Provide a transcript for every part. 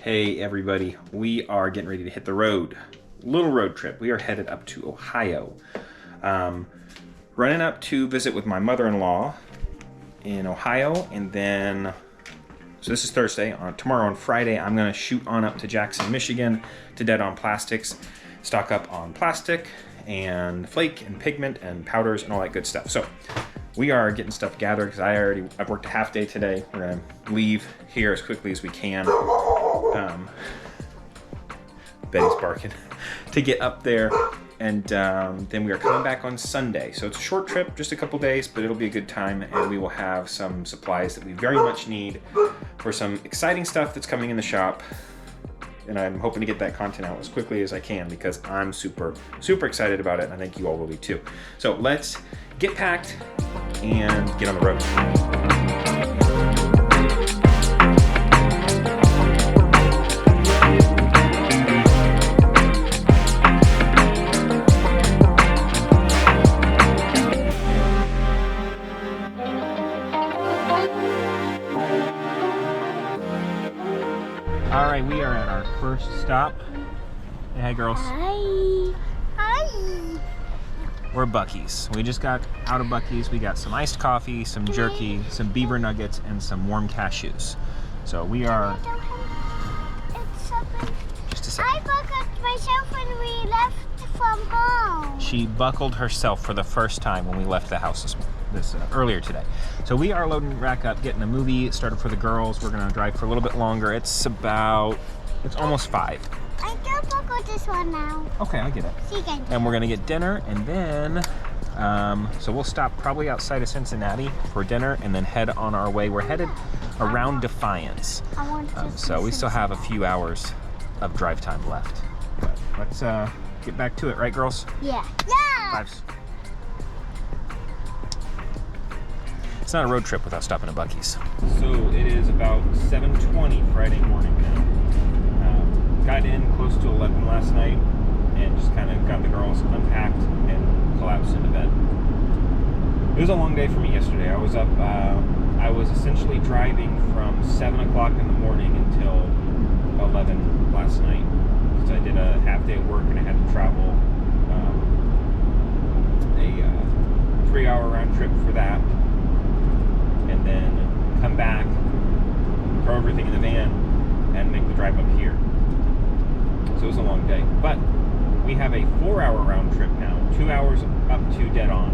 Hey everybody, we are getting ready to hit the road. Little road trip. We are headed up to Ohio. Running up to visit with my mother-in-law in Ohio, and then, so this is Thursday. Tomorrow on Friday, I'm gonna shoot on up to Jackson, Michigan to Dead on Plastix, stock up on plastic and flake and pigment and powders and all that good stuff. So we are getting stuff gathered because I've worked a half day today. We're gonna leave here as quickly as we can. Betty's barking to get up there, and then we are coming back on Sunday. So it's a short trip, just a couple days, but it'll be a good time, and we will have some supplies that we very much need for some exciting stuff that's coming in the shop. And I'm hoping to get that content out as quickly as I can because I'm super excited about it, and I think you all will be too. So let's get packed and get on the road. All right, we are at our first stop. Hey, hi girls. Hi. Hi. We're at Buc-ee's. We just got out of Buc-ee's. We got some iced coffee, some jerky, some beaver nuggets, and some warm cashews. So we are... Just a second. I buckled myself when we left from home. She buckled herself for the first time when we left the house earlier today. So we are loading rack up, getting a movie started for the girls. We're gonna drive for a little bit longer. It's almost 5. I can buckle this one now. Okay, I get it. And we're gonna get dinner, and then so we'll stop probably outside of Cincinnati for dinner and then head on our way. We're headed around Defiance. So we still have a few hours of drive time left. But let's get back to it, right girls? Yeah. Yeah! Fives. It's not a road trip without stopping at Buc-ee's. So it is about 7:20 Friday morning now. Got in close to 11 last night and just kind of got the girls unpacked and collapsed into bed. It was a long day for me yesterday. I was up, I was essentially driving from 7 o'clock in the morning until 11 last night because I did a half day of work and I had to travel a 3-hour round trip for that. And then come back, throw everything in the van, and make the drive up here. So it was a long day. But we have a 4-hour round trip now, 2 hours up to Dead On,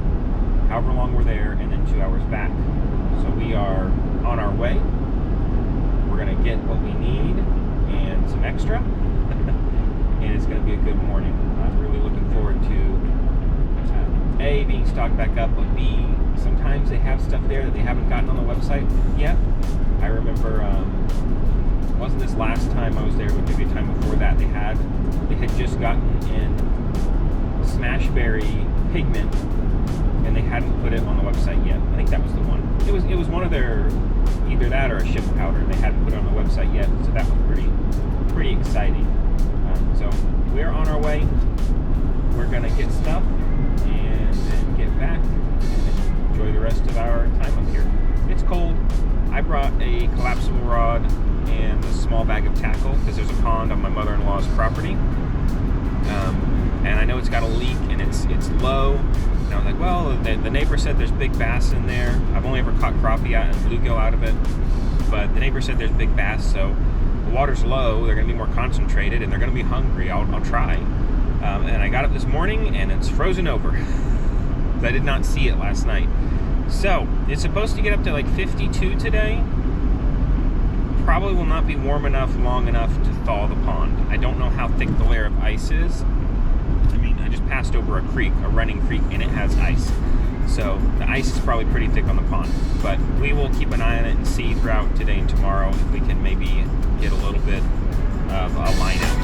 however long we're there, and then 2 hours back. So we are on our way. We're gonna get what we need and some extra, and it's gonna be a good morning. I'm really looking forward to A, being stocked back up, but B, sometimes they have stuff there that they haven't gotten on the website yet. I remember, wasn't this last time I was there, but maybe a time before that, they had just gotten in Smashberry Pigment, and they hadn't put it on the website yet. I think that was the one. It was one of their, either that or a ship powder. They hadn't put it on the website yet, so that was pretty exciting. So we're on our way. We're gonna get stuff and then get back and enjoy the rest of our time up here. It's cold. I brought a collapsible rod and a small bag of tackle because there's a pond on my mother-in-law's property, and I know it's got a leak and it's low. And I was like, well, the neighbor said there's big bass in there. I've only ever caught crappie out and bluegill out of it, but the neighbor said there's big bass, so the water's low. They're going to be more concentrated and they're going to be hungry. I'll try. And I got up this morning and it's frozen over. I did not see it last night. So it's supposed to get up to like 52 today. Probably will not be warm enough, long enough to thaw the pond. I don't know how thick the layer of ice is. I mean, I just passed over a creek, a running creek, and it has ice. So the ice is probably pretty thick on the pond. But we will keep an eye on it and see throughout today and tomorrow if we can maybe get a little bit of a line out.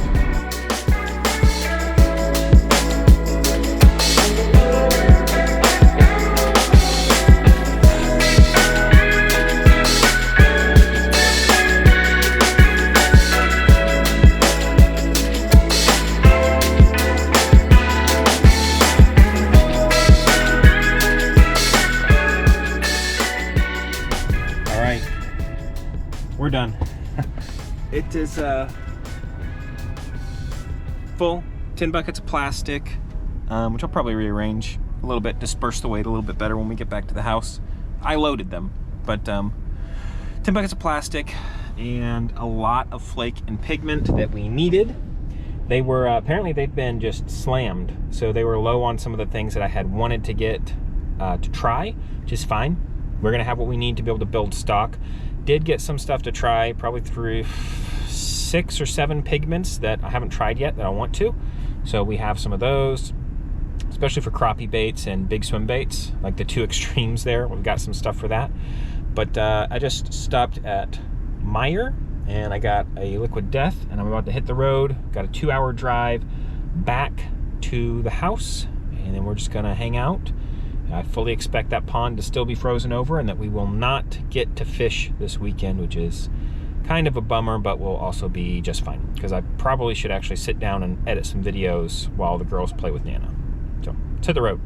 We're done. It is full. 10 buckets of plastic, which I'll probably rearrange a little bit, disperse the weight a little bit better when we get back to the house. I loaded them, but 10 buckets of plastic and a lot of flake and pigment that we needed. They were, apparently they've been just slammed. So they were low on some of the things that I had wanted to get to try, which is fine. We're gonna have what we need to be able to build stock. Did get some stuff to try, probably through 6 or 7 pigments that I haven't tried yet that I want to. So we have some of those, especially for crappie baits and big swim baits, like the 2 extremes there. We've got some stuff for that. But I just stopped at Meyer and I got a Liquid Death and I'm about to hit the road. Got a 2-hour drive back to the house and then we're just gonna hang out. I fully expect that pond to still be frozen over and that we will not get to fish this weekend, which is kind of a bummer, but will also be just fine because I probably should actually sit down and edit some videos while the girls play with Nana. So, to the road.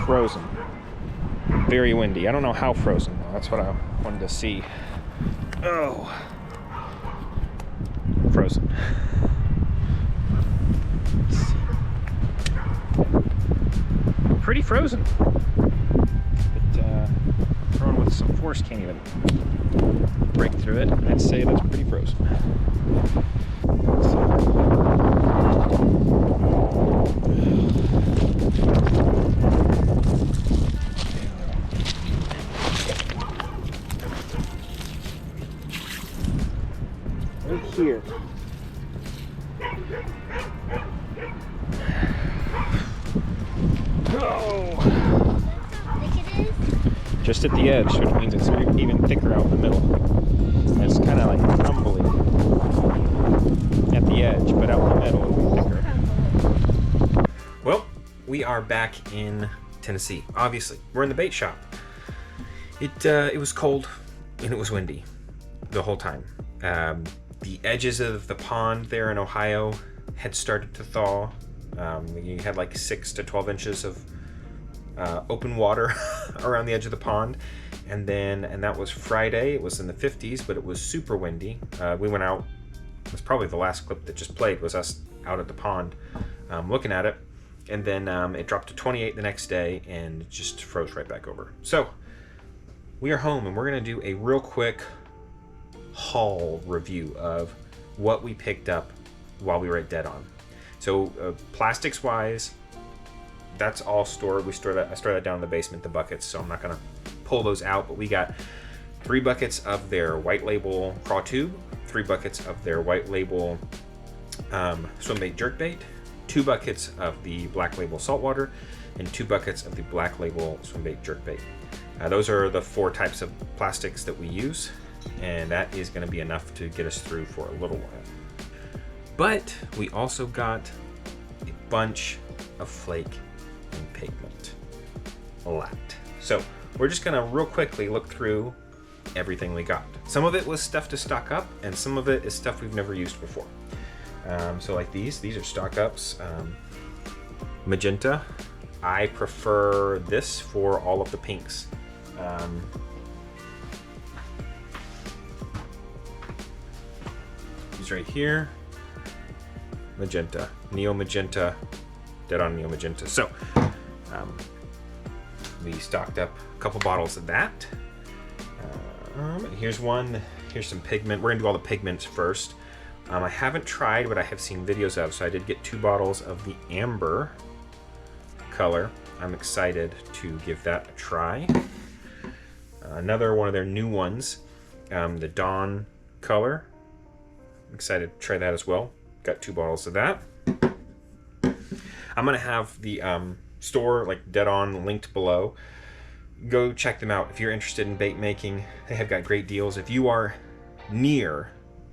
Frozen. Very windy. I don't know how frozen though. That's what I wanted to see. Oh. Frozen. Let's see. Pretty frozen. But thrown with some force can't even break through it. I'd say that's pretty frozen. Let's see. Here. Oh. Just at the edge, which means it's even thicker out in the middle. It's kind of like crumbly at the edge, but out in the middle it'll be thicker. Well, we are back in Tennessee. Obviously, we're in the bait shop. It was cold and it was windy the whole time. The edges of the pond there in Ohio had started to thaw. You had like 6 to 12 inches of open water around the edge of the pond. And that was Friday. It was in the 50s, but it was super windy. We went out. It was probably the last clip that just played was us out at the pond looking at it. And then it dropped to 28 the next day and it just froze right back over. So we are home and we're gonna do a real quick haul review of what we picked up while we were at Dead On. So Plastix wise, that's all stored. I store that down in the basement, the buckets, so I'm not gonna pull those out, but we got 3 buckets of their white label craw tube, 3 buckets of their white label swim bait jerk bait, 2 buckets of the black label saltwater, and 2 buckets of the black label swim bait jerk bait. Those are the 4 types of Plastix that we use, and that is going to be enough to get us through for a little while. But we also got a bunch of flake and pigment. A lot. So we're just going to real quickly look through everything we got. Some of it was stuff to stock up, and some of it is stuff we've never used before. So like these are stock ups. Magenta. I prefer this for all of the pinks. These right here, magenta, neo magenta, Dead On neo magenta. So we stocked up a couple bottles of that. Here's one. Here's some pigment. We're gonna do all the pigments first. I haven't tried, but I have seen videos of, so I did get 2 bottles of the amber color. I'm excited to give that a try. Another one of their new ones, the Dawn color. I'm excited to try that as well. Got 2 bottles of that. I'm gonna have the store, like Dead On, linked below. Go check them out if you're interested in bait making. They have got great deals. If you are near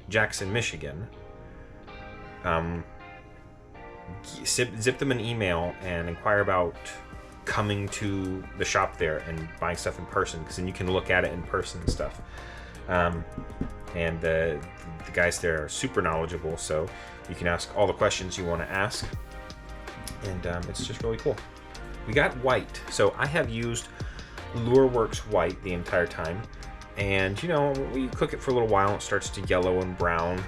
Jackson, Michigan, zip them an email and inquire about coming to the shop there and buying stuff in person, because then you can look at it in person and stuff. And the guys there are super knowledgeable, so you can ask all the questions you want to ask, and it's just really cool. We got white, so I have used Lureworks white the entire time, and you know, when you cook it for a little while, it starts to yellow and brown,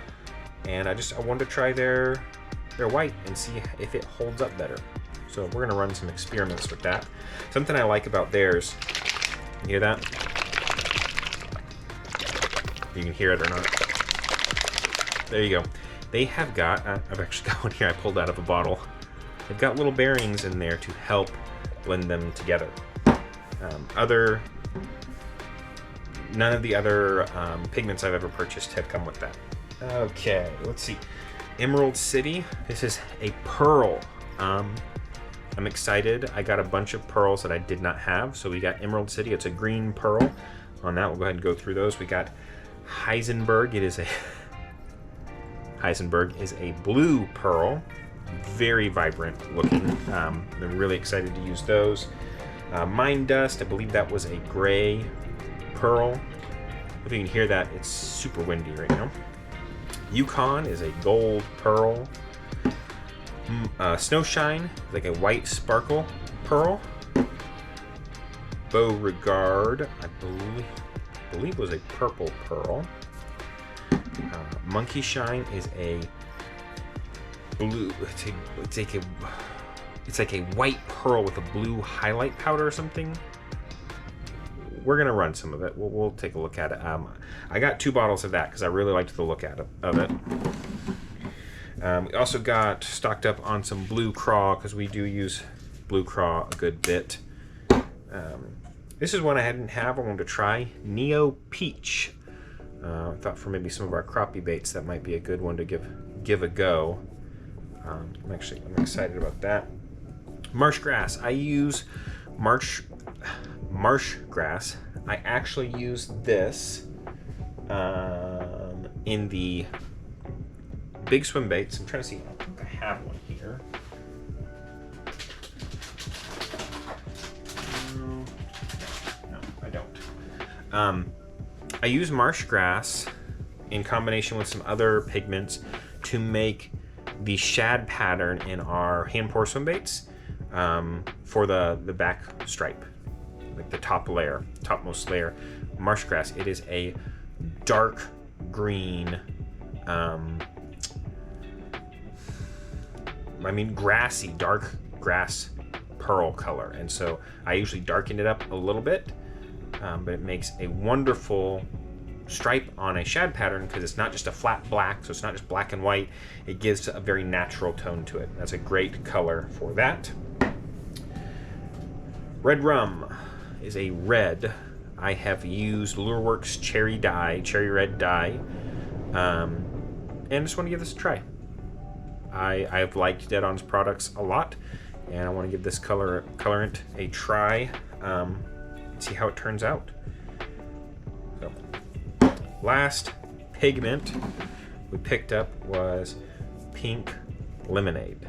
and I wanted to try their white and see if it holds up better. So we're gonna run some experiments with that. Something I like about theirs, you hear that? You can hear it or not. There you go. They have got, I've actually got one here I pulled out of a bottle. They've got little bearings in there to help blend them together. None of the other pigments I've ever purchased have come with that. Okay, let's see. Emerald City. This is a pearl. I'm excited. I got a bunch of pearls that I did not have. So we got Emerald City. It's a green pearl. On that, we'll go ahead and go through those. We got Heisenberg. Heisenberg is a blue pearl. Very vibrant looking. I'm really excited to use those. Mine Dust, I believe that was a gray pearl. If you can hear that, it's super windy right now. Yukon is a gold pearl. Snowshine, like a white sparkle pearl. Beauregard, I believe was a purple pearl. Monkey Shine is a blue. It's like a white pearl with a blue highlight powder or something. We're gonna run some of it. We'll take a look at it. I got 2 bottles of that because I really liked the look of it. We also got stocked up on some Blue Craw because we do use Blue Craw a good bit. This is one I didn't have. I wanted to try Neo Peach. I thought for maybe some of our crappie baits that might be a good one to give a go. I'm excited about that. Marsh grass. I use marsh grass. I actually use this in the big swim baits. I'm trying to see if I have one here. No, I don't. I use marsh grass in combination with some other pigments to make the shad pattern in our hand pour swim baits for the back stripe, like the topmost layer. Marsh grass. It is a dark green. Grassy, dark grass pearl color, and so I usually darken it up a little bit, but it makes a wonderful stripe on a shad pattern because it's not just a flat black, so it's not just black and white. It gives a very natural tone to it. That's a great color for that. Red Rum is a red. I have used Lureworks cherry red dye, and just want to give this a try. I've liked Dead On's products a lot, and I want to give this colorant a try, and see how it turns out. So, last pigment we picked up was Pink Lemonade.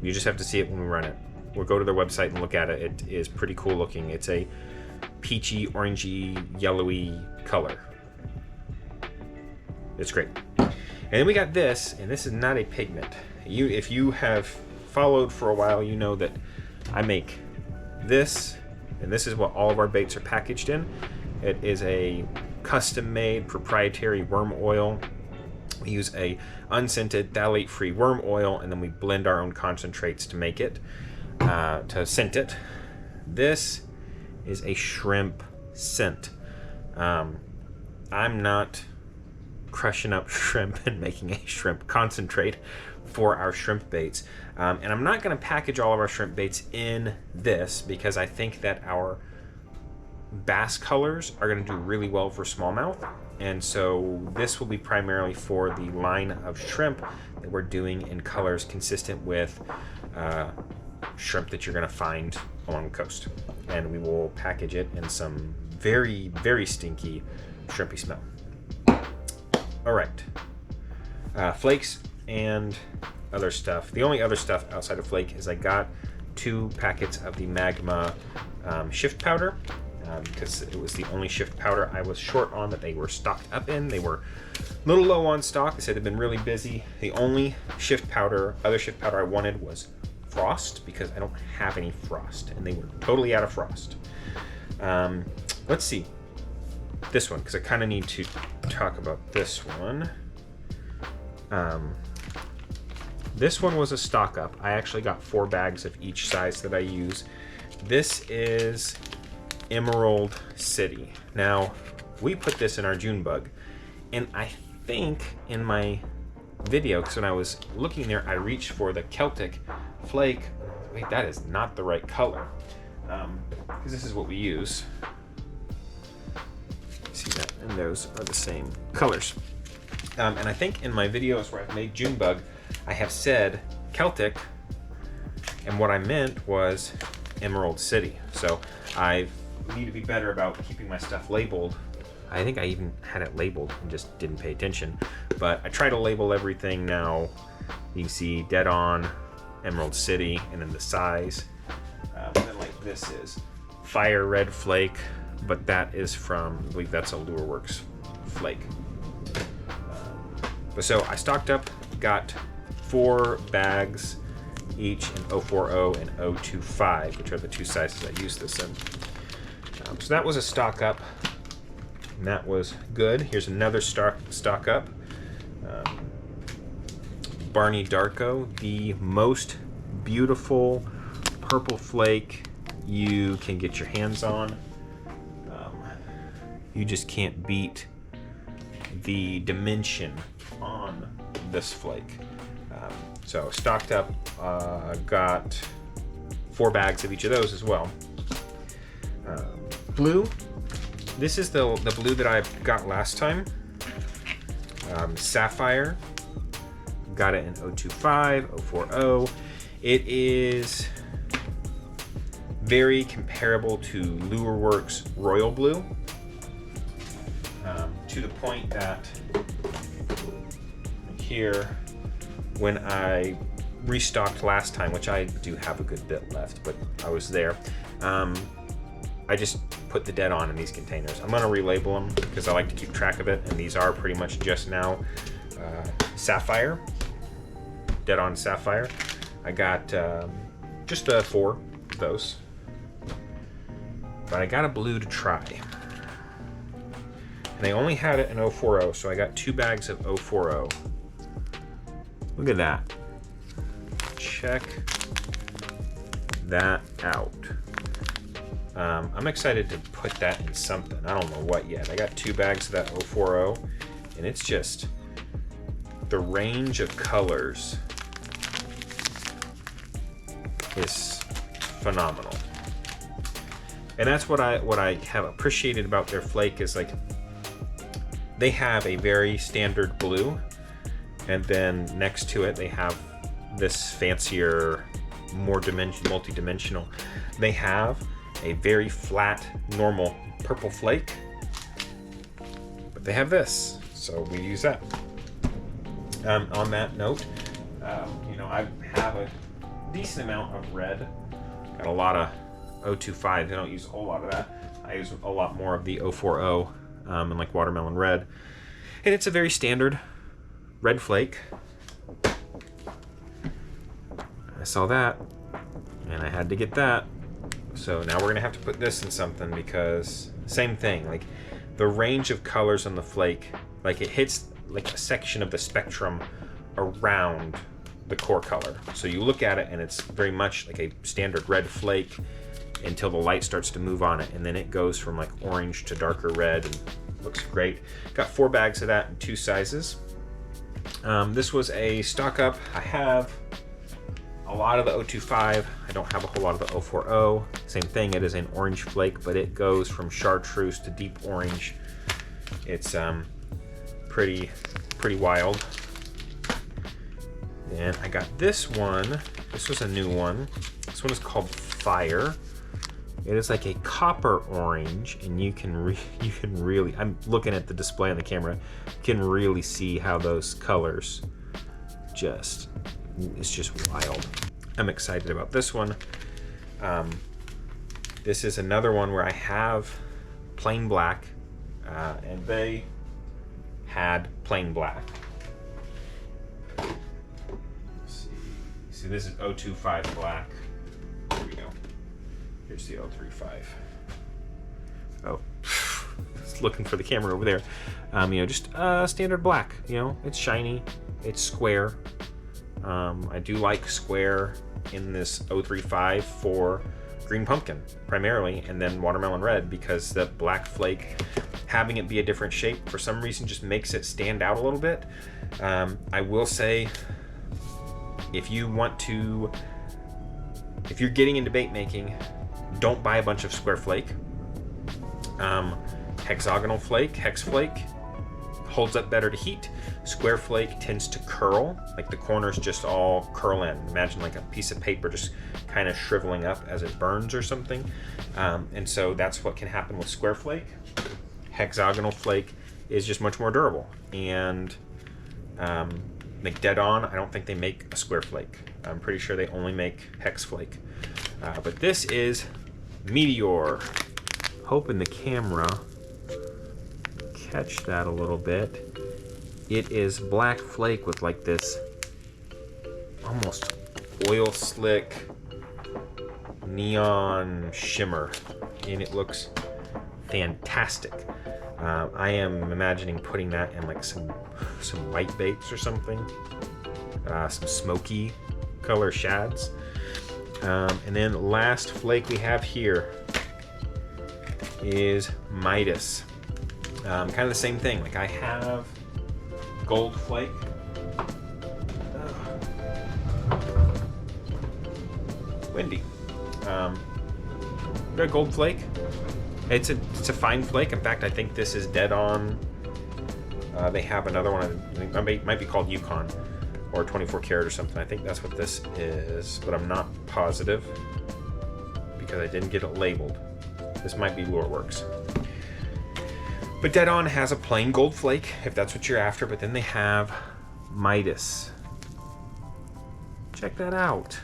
You just have to see it when we run it. We'll go to their website and look at it. It is pretty cool looking. It's a peachy, orangey, yellowy color. It's great. And then we got this, and this is not a pigment. If you have followed for a while, you know that I make this, and this is what all of our baits are packaged in. It is a custom-made proprietary worm oil. We use a unscented, phthalate-free worm oil, and then we blend our own concentrates to make it, to scent it. This is a shrimp scent. I'm not crushing up shrimp and making a shrimp concentrate for our shrimp baits. And I'm not going to package all of our shrimp baits in this because I think that our bass colors are going to do really well for smallmouth. And so this will be primarily for the line of shrimp that we're doing in colors consistent with shrimp that you're going to find along the coast. And we will package it in some very, very stinky shrimpy smell. All right, flakes and other stuff. The only other stuff outside of Flake is I got 2 packets of the Magma shift powder, because it was the only shift powder I was short on that they were stocked up in. They were a little low on stock. They said they've been really busy. The only other shift powder I wanted was Frost, because I don't have any Frost, and they were totally out of Frost. Let's see this one, because I kind of need to talk about this one. This one was a stock up. I actually got 4 bags of each size that I use. This is Emerald City. Now, we put this in our June bug, and I think in my video, because when I was looking there, I reached for the Celtic Flake. Wait, that is not the right color, because this is what we use. See that? And those are the same colors. And I think in my videos where I've made Junebug, I have said Celtic, and what I meant was Emerald City. So I need to be better about keeping my stuff labeled. I think I even had it labeled and just didn't pay attention. But I try to label everything now. You can see dead on Emerald City, and then the size. And then like this is Fire Red Flake, but that is from, I believe that's a Lureworks Flake. But so I stocked up, got 4 bags each in 040 and 025, which are the 2 sizes I use this in. So that was a stock up, and that was good. Here's another stock up. Barney Darko, the most beautiful purple flake you can get your hands on. You just can't beat the dimension on this flake. So stocked up, got 4 bags of each of those as well. Blue, this is the blue that I got last time. Sapphire, got it in 025, 040. It is very comparable to Lureworks Royal Blue, to the point that here, when I restocked last time, which I do have a good bit left, but I was there, I just put the dead on in these containers. I'm gonna relabel them because I like to keep track of it, and these are pretty much just now Sapphire, dead on Sapphire. I got just 4 of those, but I got a blue to try. And they only had it in 040, so I got 2 bags of 040. Look at that. Check that out. I'm excited to put that in something. I don't know what yet. I got 2 bags of that 040, and it's just the range of colors is phenomenal. And that's what I have appreciated about their flake is like they have a very standard blue, and then next to it they have this fancier, more multi-dimensional. They have a very flat, normal purple flake, but they have this, so we use that. On that note, I have a decent amount of red. Got a lot of 025. I don't use a whole lot of that. I use a lot more of the 040 and like watermelon red. And it's a very standard red flake. I saw that and I had to get that. So now we're gonna have to put this in something because same thing, like the range of colors on the flake, like it hits like a section of the spectrum around the core color. So you look at it and it's very much like a standard red flake until the light starts to move on it, and then it goes from like orange to darker red and looks great. Got 4 bags of that in 2 sizes. This was a stock up. I have a lot of the 025. I don't have a whole lot of the 040. Same thing, it is an orange flake, but it goes from chartreuse to deep orange. It's pretty wild. And I got this one. This was a new one. This one is called Fire. It is like a copper orange, and you can really, I'm looking at the display on the camera, you can really see how those colors just is just wild. I'm excited about this one. This is another one where I have plain black, and they had plain black. Let's see. See, this is 025 black. Here we go. Here's the 035. Oh, it's looking for the camera over there. You know, just standard black. You know, it's shiny, it's square. I do like square in this 035 for green pumpkin primarily, and then watermelon red, because the black flake, having it be a different shape for some reason just makes it stand out a little bit. I will say, if you're getting into bait making, don't buy a bunch of square flake. Hexagonal flake, hex flake, holds up better to heat. Square flake tends to curl, like the corners just all curl in. Imagine like a piece of paper just kind of shriveling up as it burns or something. And so that's what can happen with square flake. Hexagonal flake is just much more durable. And like Dead On, I don't think they make a square flake. I'm pretty sure they only make hex flake. But this is Meteor. Hoping the camera catch that a little bit. It is black flake with like this almost oil slick neon shimmer, and it looks fantastic. I am imagining putting that in like some white baits or something, some smoky color shads. And then last flake we have here is Midas. Kind of the same thing. Like I have gold flake. Windy. Got gold flake. It's a fine flake. In fact, I think this is Dead On. They have another one. It might be called Yukon or 24 karat or something. I think that's what this is, but I'm not positive because I didn't get it labeled. This might be Lure Works. But Dead On has a plain gold flake, if that's what you're after, but then they have Midas. Check that out.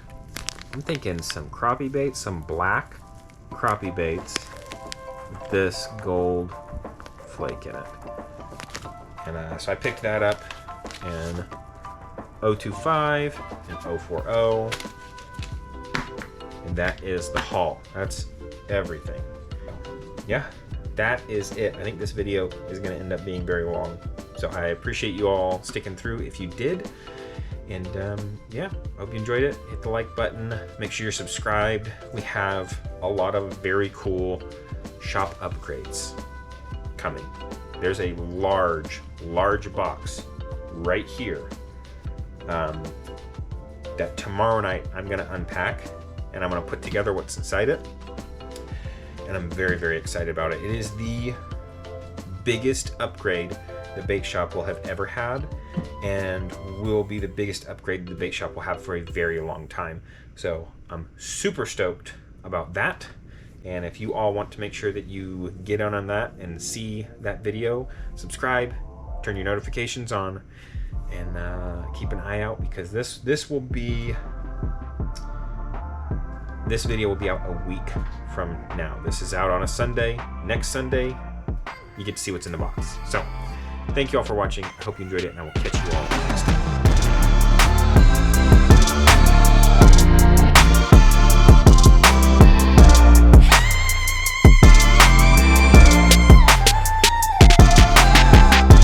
I'm thinking some crappie baits, some black crappie baits with this gold flake in it. And so I picked that up in 025 and 040. And that is the haul. That's everything. Yeah. That is it. I think this video is going to end up being very long. So I appreciate you all sticking through if you did. And yeah, hope you enjoyed it. Hit the like button. Make sure you're subscribed. We have a lot of very cool shop upgrades coming. There's a large box right here that tomorrow night I'm going to unpack, and I'm going to put together what's inside it. And I'm very, very excited about it. It is the biggest upgrade the bait shop will have ever had, and will be the biggest upgrade the bait shop will have for a very long time. So I'm super stoked about that. And if you all want to make sure that you get on that and see that video, subscribe, turn your notifications on, and keep an eye out, because this video will be out a week from now. This is out on a Sunday. Next Sunday, you get to see what's in the box. So, thank you all for watching. I hope you enjoyed it, and I will catch you all